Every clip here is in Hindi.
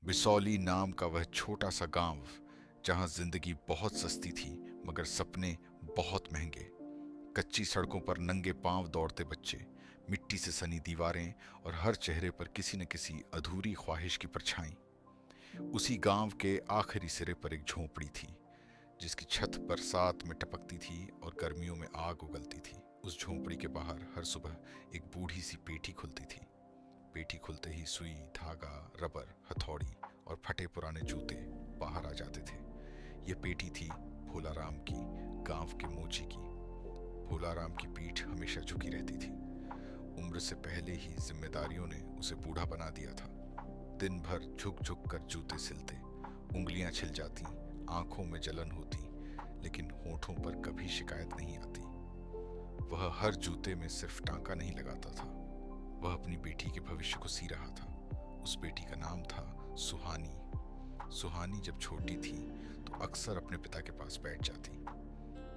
बिसौली नाम का वह छोटा सा गांव, जहां जिंदगी बहुत सस्ती थी मगर सपने बहुत महंगे। कच्ची सड़कों पर नंगे पांव दौड़ते बच्चे, मिट्टी से सनी दीवारें और हर चेहरे पर किसी न किसी अधूरी ख्वाहिश की परछाई। उसी गांव के आखिरी सिरे पर एक झोंपड़ी थी, जिसकी छत बरसात में टपकती थी और गर्मियों में आग उगलती थी। उस झोंपड़ी के बाहर हर सुबह एक बूढ़ी सी पेठी खुलती थी। पेठी खुलते ही सुई, धागा, रबर, हथौड़ी और फटे पुराने जूते बाहर आ जाते थे। ये पेठी थी भोलाराम की, गांव के मोची की। भोलाराम की पीठ हमेशा झुकी रहती थी। उम्र से पहले ही जिम्मेदारियों ने उसे बूढ़ा बना दिया था। दिन भर झुक झुक कर जूते सिलते, उंगलियां छिल जाती, आंखों में जलन होती, लेकिन होठों पर कभी शिकायत नहीं आती। वह हर जूते में सिर्फ टांका नहीं लगाता था, वह अपनी बेटी के भविष्य को सी रहा था। उस बेटी का नाम था सुहानी। सुहानी जब छोटी थी तो अक्सर अपने पिता के पास बैठ जाती।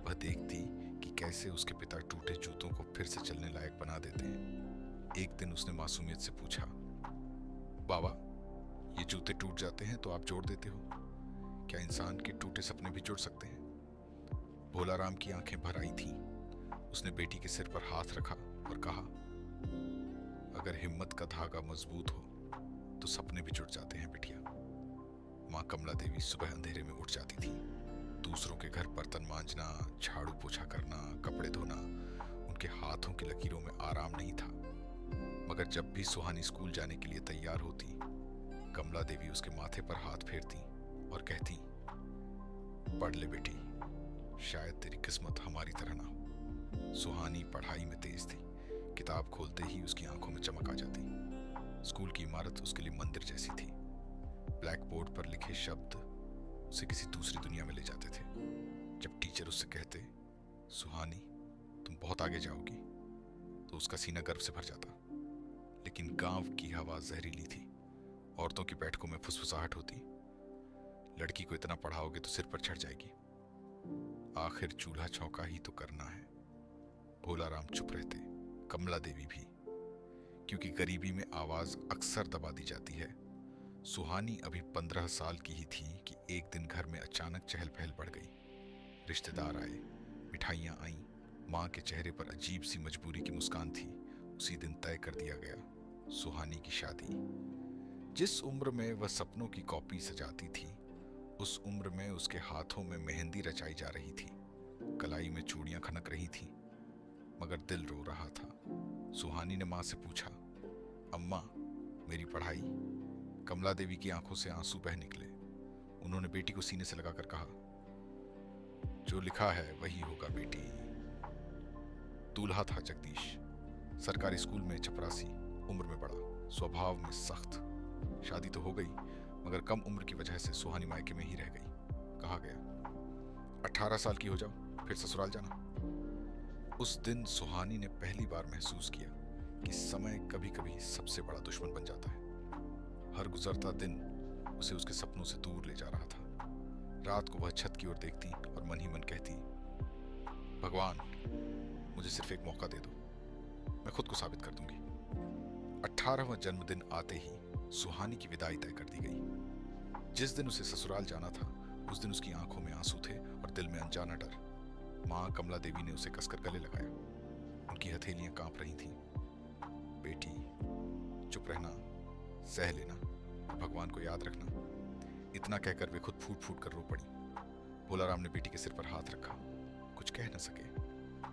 वह देखती कि कैसे उसके पिता टूटे जूतों को फिर से चलने लायक बना देते हैं। एक दिन उसने मासूमियत से पूछा, बाबा, ये जूते टूट जाते हैं तो आप जोड़ देते हो, क्या इंसान के टूटे सपने भी जुड़ सकते हैं? भोलाराम की आंखें भर आई थीं। उसने बेटी के सिर पर हाथ रखा और कहा, अगर हिम्मत का धागा मजबूत हो तो सपने भी जुड़ जाते हैं बिटिया। माँ कमला देवी सुबह अंधेरे में उठ जाती थी। दूसरों के घर बर्तन मांजना, झाड़ू पोछा करना, कपड़े धोना, उनके हाथों की लकीरों में आराम नहीं था। मगर जब भी सुहानी स्कूल जाने के लिए तैयार होती, कमला देवी उसके माथे पर हाथ फेरती और कहती, पढ़ ले बेटी, शायद तेरी किस्मत हमारी तरह ना हो। सुहानी पढ़ाई में तेज थी। किताब खोलते ही उसकी आंखों में चमक आ जाती। स्कूल की इमारत उसके लिए मंदिर जैसी थी। ब्लैक बोर्ड पर लिखे शब्द उसे किसी दूसरी दुनिया में ले जाते थे। जब टीचर उससे कहते, सुहानी, तुम बहुत आगे जाओगी, तो उसका सीना गर्व से भर जाता। लेकिन गांव की हवा जहरीली थी। औरतों की बैठकों में फुसफुसाहट होती, लड़की को इतना पढ़ाओगे तो सिर पर चढ़ जाएगी, आखिर चूल्हा चौका ही तो करना है। भोलाराम चुप रहते, कमला देवी भी, क्योंकि गरीबी में आवाज अक्सर दबा दी जाती है। सुहानी अभी 15 साल की ही थी कि एक दिन घर में अचानक चहल पहल बढ़ गई। रिश्तेदार आए, मिठाइयाँ आईं, माँ के चेहरे पर अजीब सी मजबूरी की मुस्कान थी। उसी दिन तय कर दिया गया, सुहानी की शादी। जिस उम्र में वह सपनों की कॉपी सजाती थी, उस उम्र में उसके हाथों में मेहंदी रचाई जा रही थी, कलाई में चूड़ियां खनक रही थीं, मगर दिल रो रहा था। सुहानी ने माँ से पूछा, अम्मा, मेरी पढ़ाई? कमला देवी की आंखों से आंसू बह निकले। उन्होंने बेटी को सीने से लगाकर कहा, जो लिखा है वही होगा बेटी। दूल्हा था जगदीश, सरकारी स्कूल में चपरासी, उम्र में बड़ा, स्वभाव में सख्त। शादी तो हो गई, मगर कम उम्र की वजह से सुहानी मायके में ही रह गई। कहा गया, 18 साल की हो जाओ फिर ससुराल जाना। उस दिन सुहानी ने पहली बार महसूस किया कि समय कभी कभी सबसे बड़ा दुश्मन बन जाता है। हर गुजरता दिन उसे उसके सपनों से दूर ले जा रहा था। रात को वह छत की ओर देखती और मन ही मन कहती, भगवान, मुझे सिर्फ एक मौका दे दो, मैं खुद को साबित कर दूंगी। 18वां जन्मदिन आते ही सुहानी की विदाई तय कर दी गई। जिस दिन उसे ससुराल जाना था, उस दिन उसकी आंखों में आंसू थे और दिल में अनजाना डर। माँ कमला देवी ने उसे कसकर गले लगाया। उनकी हथेलियां कांप रही थीं। बेटी, चुप रहना, सह लेना, भगवान को याद रखना। इतना कहकर वे खुद फूट फूट कर रो पड़ी। भोलाराम ने बेटी के सिर पर हाथ रखा। कुछ कह न सके,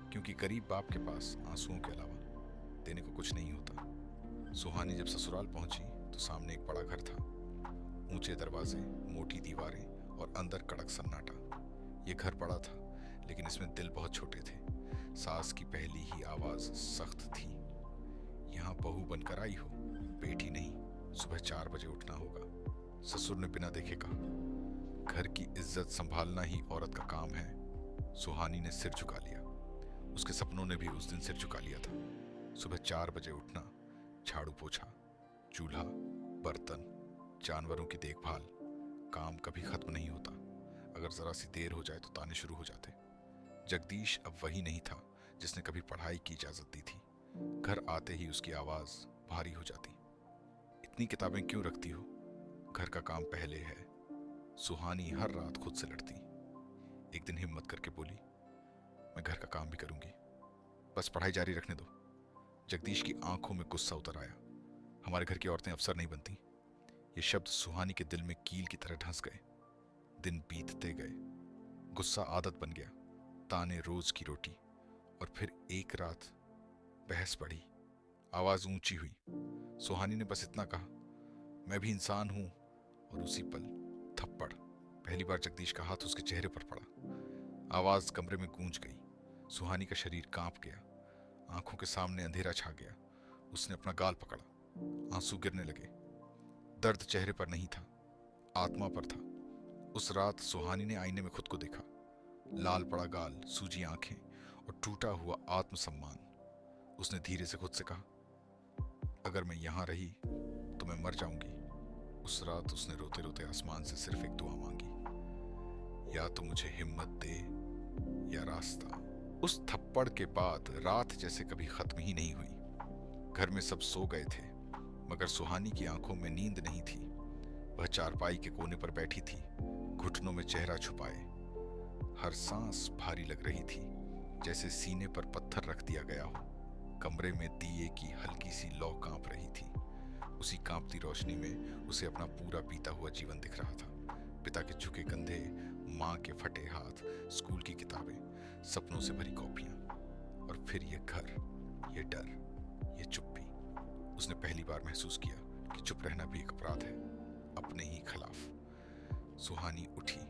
क्योंकि गरीब बाप के पास आंसुओं के अलावा देने को कुछ नहीं होता। सुहानी जब ससुराल पहुंची तो सामने एक बड़ा घर था। ऊंचे दरवाजे, मोटी दीवारें और अंदर कड़क सन्नाटा। ये घर बड़ा था, लेकिन इसमें दिल बहुत छोटे थे। सास की पहली ही आवाज सख्त थी, यहाँ बहू बनकर आई हो, बेटी नहीं, सुबह 4 बजे उठना होगा। ससुर ने बिना देखे कहा, घर की इज्जत संभालना ही औरत का काम है। सुहानी ने सिर झुका लिया। उसके सपनों ने भी उस दिन सिर झुका लिया था। सुबह 4 बजे उठना, झाड़ू पोछा, चूल्हा, बर्तन, जानवरों की देखभाल, काम कभी खत्म नहीं होता। अगर जरा सी देर हो जाए तो ताने शुरू हो जाते। जगदीश अब वही नहीं था जिसने कभी पढ़ाई की इजाजत दी थी। घर आते ही उसकी आवाज भारी हो जाती, इतनी किताबें क्यों रखती हो? घर का काम पहले है। सुहानी हर रात खुद से लड़ती। एक दिन हिम्मत करके बोली, मैं घर का काम भी करूंगी, बस पढ़ाई जारी रखने दो। जगदीश की आंखों में गुस्सा उतर आया। हमारे घर की औरतें अफसर नहीं बनती। ये शब्द सुहानी के दिल में कील की तरह ढंस गए। दिन बीतते गए, गुस्सा आदत बन गया, ताने रोज की रोटी। और फिर एक रात बहस बढ़ी, आवाज ऊंची हुई। सुहानी ने बस इतना कहा, मैं भी इंसान हूं। और उसी पल थप्पड़। पहली बार जगदीश का हाथ उसके चेहरे पर पड़ा। आवाज कमरे में गूंज गई। सुहानी का शरीर कांप गया, आंखों के सामने अंधेरा छा गया। उसने अपना गाल पकड़ा, आंसू गिरने लगे। दर्द चेहरे पर नहीं था, आत्मा पर था। उस रात सुहानी ने आईने में खुद को देखा, लाल पड़ा गाल, सूजी आंखें और टूटा हुआ आत्मसम्मान। उसने धीरे से खुद से कहा, अगर मैं यहां रही तो मैं मर जाऊंगी। उस रात उसने रोते रोते आसमान से सिर्फ एक दुआ मांगी, या तो मुझे हिम्मत दे या रास्ता। उस थप्पड़ के बाद रात जैसे कभी खत्म ही नहीं हुई। घर में सब सो गए थे, मगर सुहानी की आंखों में नींद नहीं थी। वह चारपाई के कोने पर बैठी थी, घुटनों में चेहरा छुपाए। हर सांस भारी लग रही थी, जैसे सीने पर पत्थर रख दिया गया हो। कमरे में दिए की हल्की सी लौ कांप रही थी। उसी कांपती रोशनी में उसे अपना पूरा बीता हुआ जीवन दिख रहा था। पिता के झुके कंधे, माँ के फटे हाथ, स्कूल की किताबें, सपनों से भरी कॉपियां, और फिर ये घर, ये डर, ये चुप्पी। उसने पहली बार महसूस किया कि चुप रहना भी एक अपराध है, अपने ही खिलाफ। सुहानी उठी,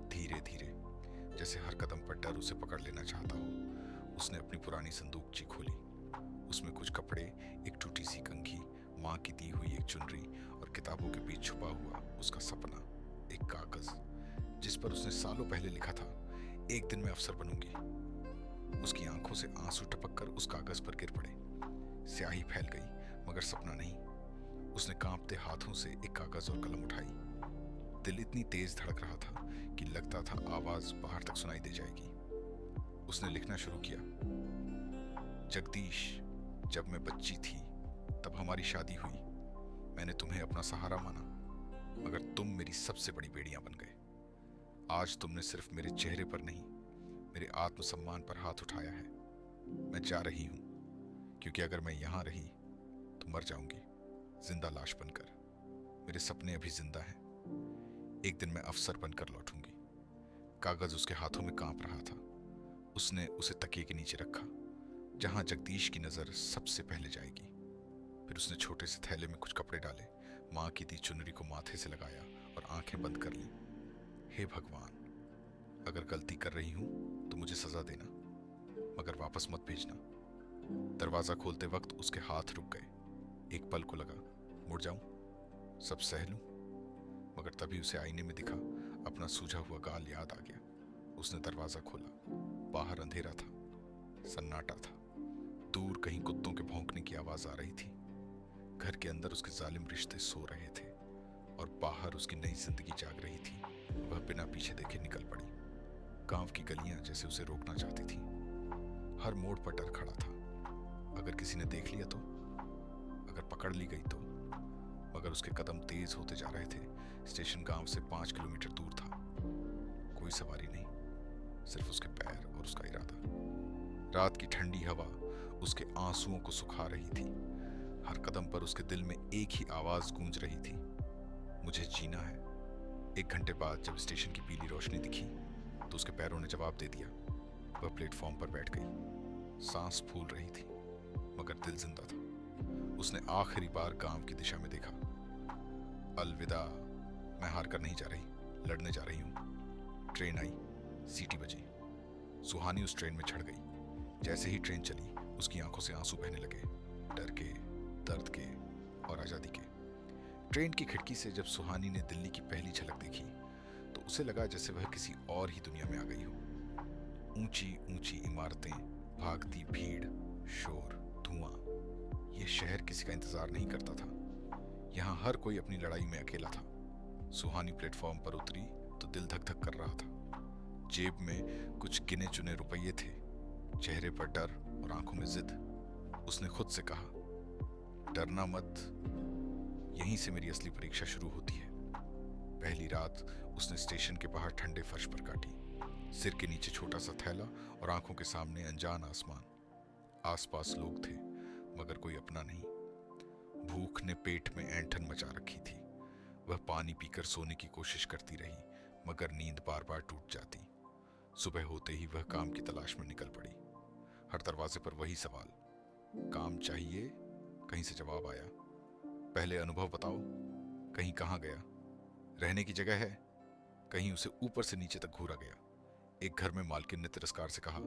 धीरे धीरे, जैसे हर कदम पर डर उसे पकड़ लेना चाहता हो। उसने अपनी पुरानी संदूकची खोली। उसमें कुछ कपड़े, एक टूटी सी कंघी, माँ की दी हुई एक चुनरी और किताबों के बीच छुपा हुआ उसका सपना, एक कागज जिस पर उसने सालों पहले लिखा था, एक दिन मैं अफसर बनूंगी। उसकी आंखों से आंसू टपक कर उस कागज पर गिर पड़े। स्याही फैल गई, मगर सपना नहीं। उसने कांपते हाथों से एक कागज और कलम उठाई। दिल इतनी तेज धड़क रहा था कि लगता था आवाज बाहर तक सुनाई दे जाएगी। उसने लिखना शुरू किया, जगदीश, जब मैं बच्ची थी तब हमारी शादी हुई। मैंने तुम्हें अपना सहारा माना, मगर तुम मेरी सबसे बड़ी बेड़ियां बन गए। आज तुमने सिर्फ मेरे चेहरे पर नहीं, मेरे आत्मसम्मान पर हाथ उठाया है। मैं जा रही हूं, क्योंकि अगर मैं यहां रही तो मर जाऊंगी, जिंदा लाश बनकर। मेरे सपने अभी जिंदा हैं। एक दिन मैं अफसर बनकर लौटूंगी। कागज उसके हाथों में कांप रहा था। उसने उसे तकिए के नीचे रखा, जहां जगदीश की नजर सबसे पहले जाएगी। फिर उसने छोटे से थैले में कुछ कपड़े डाले, माँ की दी चुनरी को माथे से लगाया और आंखें बंद कर ली। हे भगवान, अगर गलती कर रही हूं तो मुझे सजा देना, मगर वापस मत भेजना। दरवाजा खोलते वक्त उसके हाथ रुक गए। एक पल को लगा, मुड़ जाऊं, सब सह लूं, मगर तभी उसे आईने में दिखा अपना सूझा हुआ गाल याद आ गया। उसने दरवाजा खोला। बाहर अंधेरा था, सन्नाटा था। दूर कहीं कुत्तों के भौंकने की आवाज आ रही थी। घर के अंदर उसके जालिम रिश्ते सो रहे थे और बाहर उसकी नई जिंदगी जाग रही थी। वह बिना पीछे देखे निकल पड़ी। गांव की गलियां जैसे उसे रोकना चाहती थी। हर मोड़ पर डर खड़ा था, अगर किसी ने देख लिया तो, अगर पकड़ ली गई तो। मगर उसके कदम तेज होते जा रहे थे। स्टेशन गांव से 5 किलोमीटर दूर था। कोई सवारी नहीं, सिर्फ उसके पैर और उसका इरादा। रात की ठंडी हवा उसके आंसुओं को सुखा रही थी। हर कदम पर उसके दिल में एक ही आवाज गूंज रही थी, मुझे जीना है। 1 घंटे बाद जब स्टेशन की पीली रोशनी दिखी तो उसके पैरों ने जवाब दे दिया। वह प्लेटफॉर्म पर बैठ गई। सांस फूल रही थी, मगर दिल जिंदा था। उसने आखिरी बार गांव की दिशा में देखा। अलविदा, मैं हार कर नहीं जा रही, लड़ने जा रही हूँ। ट्रेन आई, सीटी बजी। सुहानी उस ट्रेन में चढ़ गई। जैसे ही ट्रेन चली, उसकी आंखों से आंसू बहने लगे, डर के, दर्द के और आजादी के। ट्रेन की खिड़की से जब सुहानी ने दिल्ली की पहली झलक देखी तो उसे लगा जैसे वह किसी और ही दुनिया में आ गई हो। ऊंची ऊंची इमारतें, भागती भीड़, शोर, धुआं। यह शहर किसी का इंतजार नहीं करता था। यहाँ हर कोई अपनी लड़ाई में अकेला था। सुहानी प्लेटफॉर्म पर उतरी तो दिल धक धक कर रहा था। जेब में कुछ गिने चुने रुपये थे, चेहरे पर डर और आंखों में जिद। उसने खुद से कहा, डरना मत, यहीं से मेरी असली परीक्षा शुरू होती है। पहली रात उसने स्टेशन के बाहर ठंडे फर्श पर काटी, सिर के नीचे छोटा सा थैला और आंखों के सामने अनजान आसमान। आसपास लोग थे मगर कोई अपना नहीं। भूख ने पेट में ऐंठन मचा रखी थी। वह पानी पीकर सोने की कोशिश करती रही मगर नींद बार बार टूट जाती। सुबह होते ही वह काम की तलाश में निकल पड़ी। हर दरवाजे पर वही सवाल, काम चाहिए? कहीं से जवाब आया, पहले अनुभव बताओ। कहीं कहाँ गया? रहने की जगह है? कहीं उसे ऊपर से नीचे तक घूरा गया। एक घर में मालकिन ने तिरस्कार से कहा,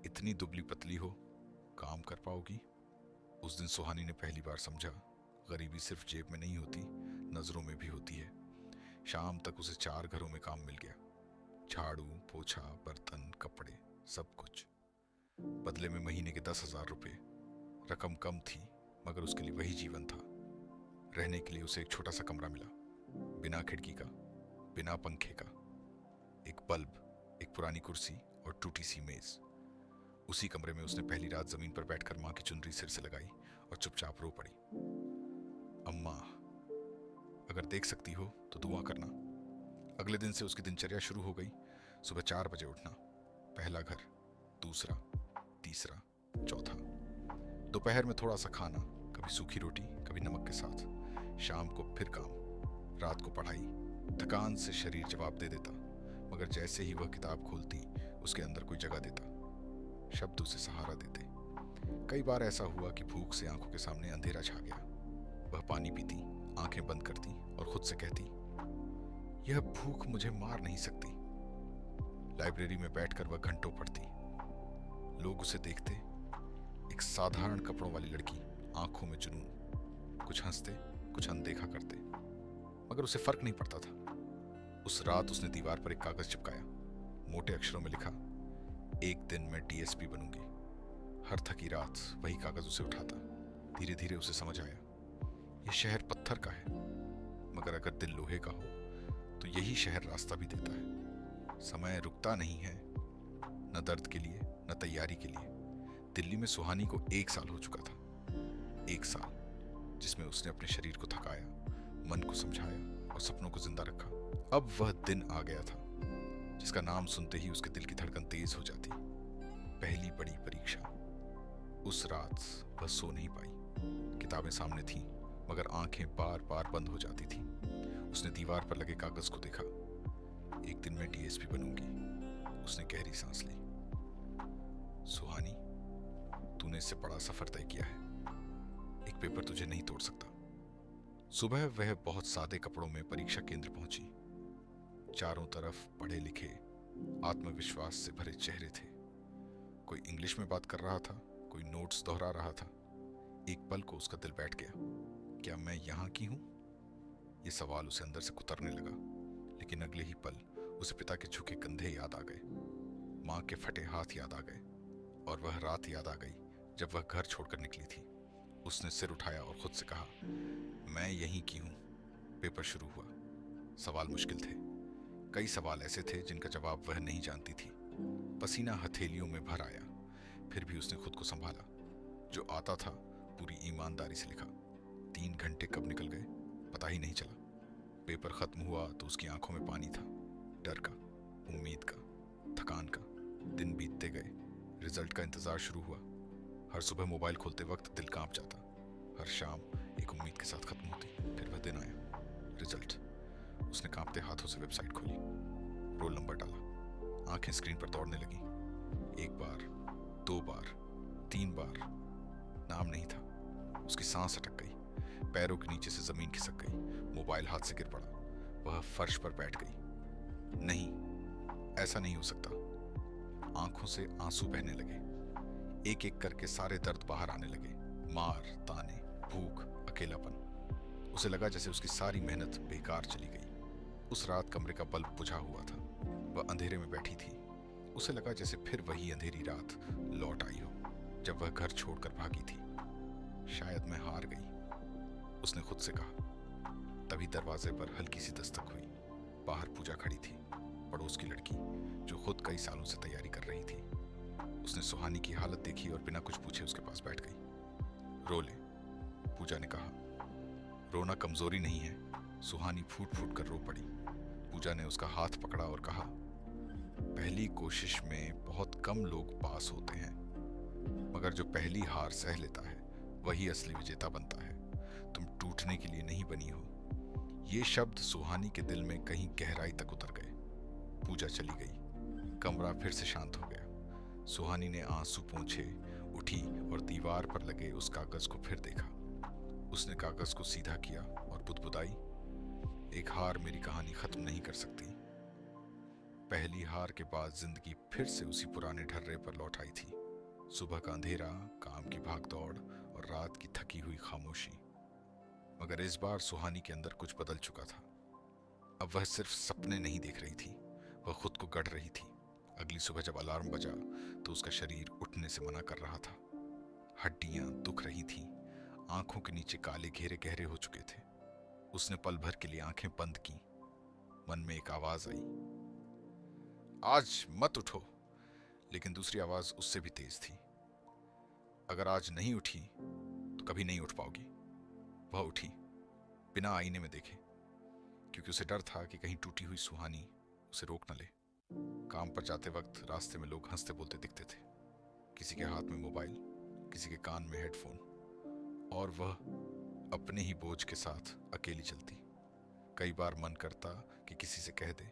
इतनी दुबली पतली हो, काम कर पाओगी? उस दिन सुहानी ने पहली बार समझा, गरीबी सिर्फ जेब में नहीं होती, नजरों में भी होती है। शाम तक उसे 4 घरों में काम मिल गया, झाड़ू, पोछा, बर्तन, कपड़े, सब कुछ। बदले में महीने के 10,000 रुपये। रकम कम थी मगर उसके लिए वही जीवन था। रहने के लिए उसे एक छोटा सा कमरा मिला, बिना खिड़की का, बिना पंखे का। एक बल्ब, एक पुरानी कुर्सी और टूटी सी मेज। उसी कमरे में उसने पहली रात जमीन पर बैठकर माँ की चुनरी सिर से लगाई और चुपचाप रो पड़ी। अम्मा, अगर देख सकती हो तो दुआ करना। अगले दिन से उसकी दिनचर्या शुरू हो गई। सुबह 4 बजे उठना, पहला घर, दूसरा, तीसरा, चौथा। दोपहर में थोड़ा सा खाना, कभी सूखी रोटी, कभी नमक के साथ। शाम को फिर काम, रात को पढ़ाई। थकान से शरीर जवाब दे देता मगर जैसे ही वह किताब खोलती उसके अंदर कोई जगह देता, शब्द उसे सहारा देते। कई बार ऐसा हुआ कि भूख से आंखों के सामने अंधेरा छा गया। वह पानी पीती, आंखें बंद करती और खुद से कहती, यह भूख मुझे मार नहीं सकती। लाइब्रेरी में बैठकर वह घंटों पढ़ती। लोग उसे देखते, एक साधारण कपड़ों वाली लड़की, आंखों में जुनून। कुछ हंसते, कुछ अनदेखा करते मगर उसे फर्क नहीं पड़ता था। उस रात उसने दीवार पर एक कागज चिपकाया, मोटे अक्षरों में लिखा, एक दिन मैं डीएसपी बनूंगी। हर थकी रात वही कागज उसे उठाता। धीरे धीरे उसे समझ आया, यह शहर पत्थर का है मगर अगर दिल लोहे का हो तो यही शहर रास्ता भी देता है। समय रुकता नहीं है, न दर्द के लिए न तैयारी के लिए। दिल्ली में सुहानी को 1 साल हो चुका था। 1 साल जिसमें उसने अपने शरीर को थकाया, मन को समझाया और सपनों को जिंदा रखा। अब वह दिन आ गया था जिसका नाम सुनते ही उसके दिल की धड़कन तेज हो जाती। पहली बड़ी परीक्षा। उस रात वह सो नहीं पाई। किताबें सामने थीं मगर आंखें बार बार बंद हो जाती थीं। उसने दीवार पर लगे कागज को देखा, एक दिन मैं डीएसपी बनूंगी। उसने गहरी सांस ली। सुहानी, तूने इससे बड़ा सफर तय किया है, एक पेपर तुझे नहीं तोड़ सकता। सुबह वह बहुत सादे कपड़ों में परीक्षा केंद्र पहुंची। चारों तरफ पढ़े लिखे, आत्मविश्वास से भरे चेहरे थे। कोई इंग्लिश में बात कर रहा था, कोई नोट्स दोहरा रहा था। एक पल को उसका दिल बैठ गया, क्या मैं यहाँ की हूँ? ये सवाल उसे अंदर से कुतरने लगा। लेकिन अगले ही पल उसे पिता के झुके कंधे याद आ गए, माँ के फटे हाथ याद आ गए और वह रात याद आ गई जब वह घर छोड़कर निकली थी। उसने सिर उठाया और खुद से कहा, मैं यहीं की हूँ। पेपर शुरू हुआ। सवाल मुश्किल थे। कई सवाल ऐसे थे जिनका जवाब वह नहीं जानती थी। पसीना हथेलियों में भर आया, फिर भी उसने खुद को संभाला। जो आता था पूरी ईमानदारी से लिखा। 3 घंटे कब निकल गए पता ही नहीं चला। पेपर खत्म हुआ तो उसकी आंखों में पानी था, डर का, उम्मीद का, थकान का। दिन बीतते गए, रिजल्ट का इंतजार शुरू हुआ। हर सुबह मोबाइल खोलते वक्त दिल कांप जाता। हर शाम एक उम्मीद के साथ खत्म होती। फिर वह दिन आया, रिजल्ट। उसने कांपते हाथों से वेबसाइट खोली, रोल नंबर डाला। आंखें स्क्रीन पर दौड़ने लगी। 1 बार, 2 बार, 3 बार, नाम नहीं था। उसकी सांस अटक गई, पैरों के नीचे से जमीन खिसक गई। मोबाइल हाथ से गिर पड़ा। वह फर्श पर बैठ गई। नहीं, ऐसा नहीं हो सकता। आंखों से आंसू बहने लगे। एक एक करके सारे दर्द बाहर आने लगे, मार, ताने, भूख, अकेलापन। उसे लगा जैसे उसकी सारी मेहनत बेकार चली गई। उस रात कमरे का बल्ब बुझा हुआ था। वह अंधेरे में बैठी थी। उसे लगा जैसे फिर वही अंधेरी रात लौट आई हो जब वह घर छोड़कर भागी थी। शायद मैं हार गई, उसने खुद से कहा। तभी दरवाजे पर हल्की सी दस्तक हुई। बाहर पूजा खड़ी थी, पड़ोस की लड़की जो खुद कई सालों से तैयारी कर रही थी। उसने सुहानी की हालत देखी और बिना कुछ पूछे उसके पास बैठ गई। रो ले, पूजा ने कहा। रोना कमजोरी नहीं है। सुहानी फूट फूट कर रो पड़ी। पूजा ने उसका हाथ पकड़ा और कहा, पहली कोशिश में बहुत कम लोग पास होते हैं, मगर जो पहली हार सह लेता है वही असली विजेता बनता है। तुम टूटने के लिए नहीं बनी हो। ये शब्द सुहानी के दिल में कहीं गहराई तक उतर गए। पूजा चली गई। कमरा फिर से शांत हो गया। सुहानी ने आंसू पोंछे उठी और दीवार पर लगे उस कागज को फिर देखा। उसने कागज को सीधा किया और बुदबुदाई, एक हार मेरी कहानी खत्म नहीं कर सकती। पहली हार के बाद जिंदगी फिर से उसी पुराने ढर्रे पर लौट आई थी। सुबह का अंधेरा, काम की भागदौड़ और रात की थकी हुई खामोशी। मगर इस बार सुहानी के अंदर कुछ बदल चुका था। अब वह सिर्फ सपने नहीं देख रही थी, वह खुद को गढ़ रही थी। अगली सुबह जब अलार्म बजा तो उसका शरीर उठने से मना कर रहा था। हड्डियां दुख रही थीं, आंखों के नीचे काले घेरे गहरे हो चुके थे। उसने पल भर के लिए आंखें बंद की। मन में एक आवाज आई, आज मत उठो। लेकिन दूसरी आवाज उससे भी तेज थी, अगर आज नहीं उठी तो कभी नहीं उठ पाओगी। वह उठी, बिना आईने में देखे, क्योंकि उसे डर था कि कहीं टूटी हुई सुहानी उसे रोक न ले। काम पर जाते वक्त रास्ते में लोग हंसते बोलते दिखते थे। किसी के हाथ में मोबाइल, किसी के कान में हेडफोन, और वह अपने ही बोझ के साथ अकेली चलती। कई बार मन करता कि किसी से कह दे,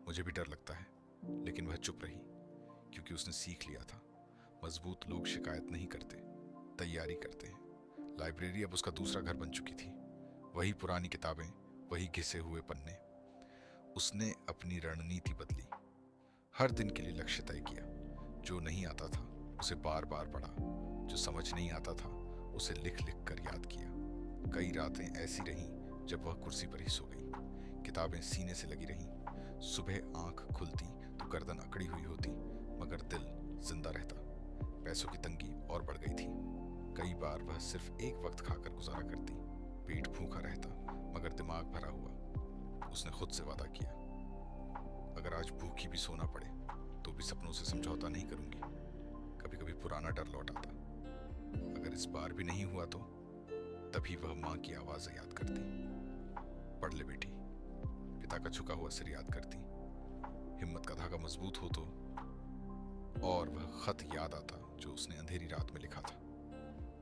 मुझे भी डर लगता है, लेकिन वह चुप रही, क्योंकि उसने सीख लिया था, मजबूत लोग शिकायत नहीं करते, तैयारी करते हैं। लाइब्रेरी अब उसका दूसरा घर बन चुकी थी। वही पुरानी किताबें, वही घिसे हुए पन्ने। उसने अपनी रणनीति बदली। हर दिन के लिए लक्ष्य तय किया। जो नहीं आता था उसे बार बार पढ़ा, जो समझ नहीं आता था उसे लिख लिख कर याद किया। कई रातें ऐसी रहीं जब वह कुर्सी पर ही सो गई। किताबें सीने से लगी रहीं। सुबह आंख खुलती तो गर्दन अकड़ी हुई होती, मगर दिल जिंदा रहता। पैसों की तंगी और बढ़ गई थी। कई बार वह सिर्फ एक वक्त खाकर गुजारा करती। पेट भूखा रहता, मगर दिमाग भरा हुआ। उसने खुद से वादा किया, अगर आज भूखी भी सोना पड़े तो भी सपनों से समझौता नहीं करूंगी। कभी कभी पुराना डर लौट आता, अगर इस बार भी नहीं हुआ तो। तभी वह माँ की आवाज़ याद करती, पढ़ ले बेटी। पिता का झुका हुआ सिर याद करती, हिम्मत का धागा मजबूत हो तो। और वह खत याद आता जो उसने अंधेरी रात में लिखा था।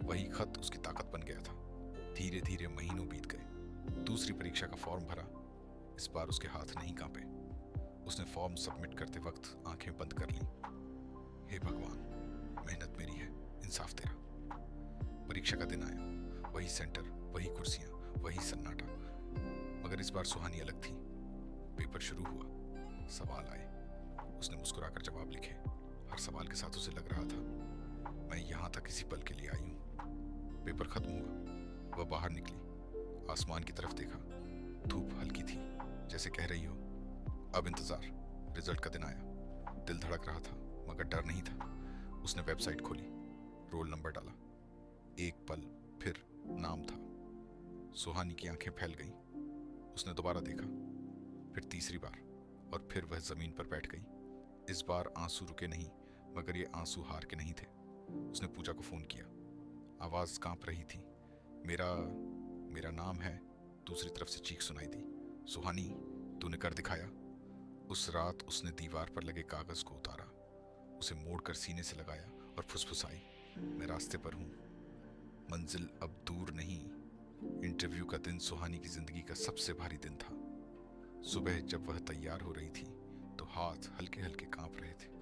वही खत उसकी ताकत बन गया था। धीरे धीरे महीनों बीत गए। दूसरी परीक्षा का फॉर्म भरा। इस बार उसके हाथ नहीं कांपे। उसने फॉर्म सबमिट करते वक्त आंखें बंद कर ली। हे भगवान, मेहनत मेरी है, इंसाफ तेरा। परीक्षा का दिन आया। वही सेंटर, वही कुर्सियां, वही सन्नाटा। मगर इस बार सुहानी अलग थी। पेपर शुरू हुआ, सवाल आए। उसने मुस्कुराकर जवाब लिखे। हर सवाल के साथ उसे लग रहा था, मैं यहाँ तक इसी पल के लिए आई हूँ। पेपर खत्म हुआ। वह बाहर निकली, आसमान की तरफ देखा। धूप हल्की थी, जैसे कह रही हो, अब इंतजार। रिजल्ट का दिन आया। दिल धड़क रहा था, मगर डर नहीं था। उसने वेबसाइट खोली, रोल नंबर डाला। एक पल फिर नाम था। सुहानी की आंखें फैल गईं। उसने दोबारा देखा, फिर तीसरी बार, और फिर वह जमीन पर बैठ गई। इस बार आंसू रुके नहीं, मगर ये आंसू हार के नहीं थे। उसने पूजा को फोन किया। आवाज कांप रही थी। मेरा नाम है। दूसरी तरफ से चीख सुनाई दी, सुहानी, तूने कर दिखाया। उस रात उसने दीवार पर लगे कागज को उतारा, उसे मोड़कर सीने से लगाया और फुसफुसाई, मैं रास्ते पर हूं, मंजिल अब दूर नहीं। इंटरव्यू का दिन सुहानी की जिंदगी का सबसे भारी दिन था। सुबह जब वह तैयार हो रही थी तो हाथ हल्के हल्के कांप रहे थे।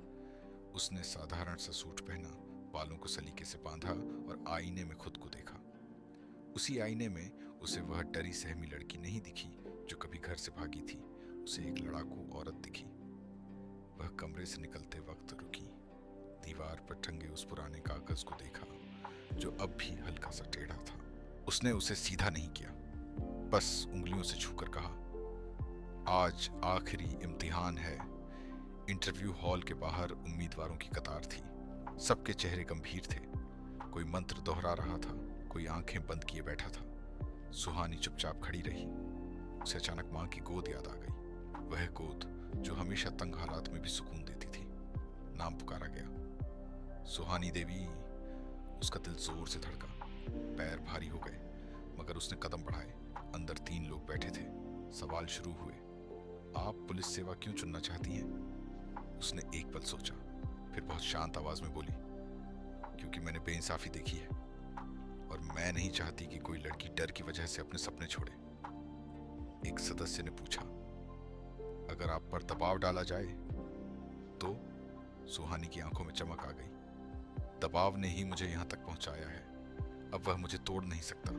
उसने साधारण सा सूट पहना, बालों को सलीके से बांधा और आईने में खुद को देखा। उसी आईने में उसे वह डरी सहमी लड़की नहीं दिखी जो कभी घर से भागी थी। उसे एक लड़ाकू औरत दिखी। वह कमरे से निकलते वक्त रुकी, दीवार पर टंगे उस पुराने कागज को देखा जो अब भी हल्का सा टेढ़ा था। उसने उसे सीधा नहीं किया, बस उंगलियों से छूकर कहा, आज आखिरी इम्तिहान है। इंटरव्यू हॉल के बाहर उम्मीदवारों की कतार थी। सबके चेहरे गंभीर थे। कोई मंत्र दोहरा रहा था, कोई आंखें बंद किए बैठा था। सुहानी चुपचाप खड़ी रही। उसे अचानक माँ की गोद याद आ गई, वह गोद जो हमेशा तंग हालात में भी सुकून देती थी। नाम पुकारा गया, सुहानी देवी। उसका दिल जोर से धड़का, पैर भारी हो गए। मगर उसने कदम बढ़ाए। अंदर 3 लोग बैठे थे। सवाल शुरू हुए। आप पुलिस सेवा क्यों चुनना चाहती हैं? उसने एक पल सोचा, फिर बहुत शांत आवाज में बोली, क्योंकि मैंने बेइंसाफी देखी है और मैं नहीं चाहती कि कोई लड़की डर की वजह से अपने सपने छोड़े। एक सदस्य ने पूछा, अगर आप पर दबाव डाला जाए तो? सुहानी की आंखों में चमक आ गई। दबाव ने ही मुझे यहां तक पहुंचाया है, अब वह मुझे तोड़ नहीं सकता।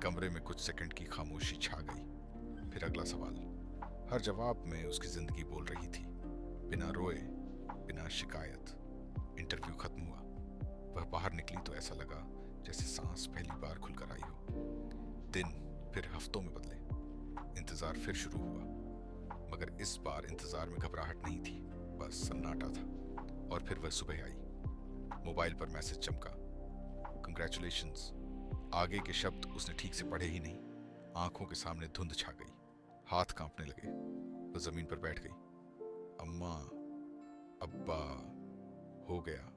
कमरे में कुछ सेकंड की खामोशी छा गई। फिर अगला सवाल। हर जवाब में उसकी जिंदगी बोल रही थी, बिना रोए, बिना शिकायत। इंटरव्यू खत्म हुआ। वह बाहर निकली तो ऐसा लगा जैसे सांस पहली बार खुलकर आई हो। दिन फिर हफ्तों में बदले। इंतजार फिर शुरू हुआ, मगर इस बार इंतजार में घबराहट नहीं थी, बस सन्नाटा था। और फिर वह सुबह आई। मोबाइल पर मैसेज चमका, कंग्रेचुलेशंस। आगे के शब्द उसने ठीक से पढ़े ही नहीं। आंखों के सामने धुंध छा गई, हाथ कांपने लगे। वह जमीन पर बैठ गई। अम्मा, अब्बा, हो गया।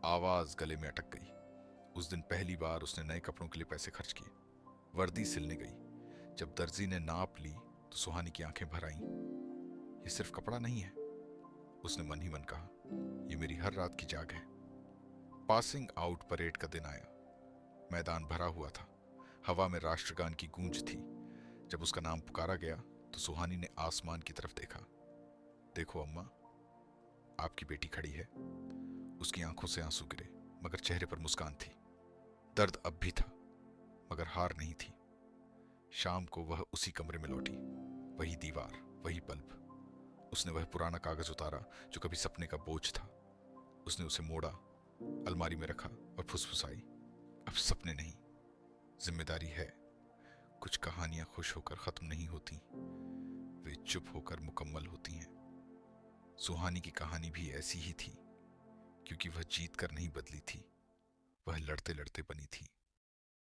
आवाज गले में अटक गई। उस दिन पहली बार उसने नए कपड़ों के लिए पैसे खर्च किए। वर्दी सिलने गई। जब दर्जी ने नाप ली तो सुहानी की आंखें भर आईं। ये सिर्फ कपड़ा नहीं है, उसने मन ही मन कहा, ये मेरी हर रात की जाग है। पासिंग आउट परेड का दिन आया। मैदान भरा हुआ था। हवा में राष्ट्रगान की गूंज थी। जब उसका नाम पुकारा गया तो सुहानी ने आसमान की तरफ देखा। देखो अम्मा, आपकी बेटी खड़ी है। उसकी आंखों से आंसू गिरे, मगर चेहरे पर मुस्कान थी। दर्द अब भी था, मगर हार नहीं थी। शाम को वह उसी कमरे में लौटी। वही दीवार, वही बल्ब। उसने वह पुराना कागज उतारा जो कभी सपने का बोझ था। उसने उसे मोड़ा, अलमारी में रखा और फुसफुसाई, अब सपने नहीं, जिम्मेदारी है। कुछ कहानियां खुश होकर खत्म नहीं होती, वे चुप होकर मुकम्मल होती हैं। सुहानी की कहानी भी ऐसी ही थी, क्योंकि वह जीत कर नहीं बदली थी, वह लड़ते लड़ते बनी थी।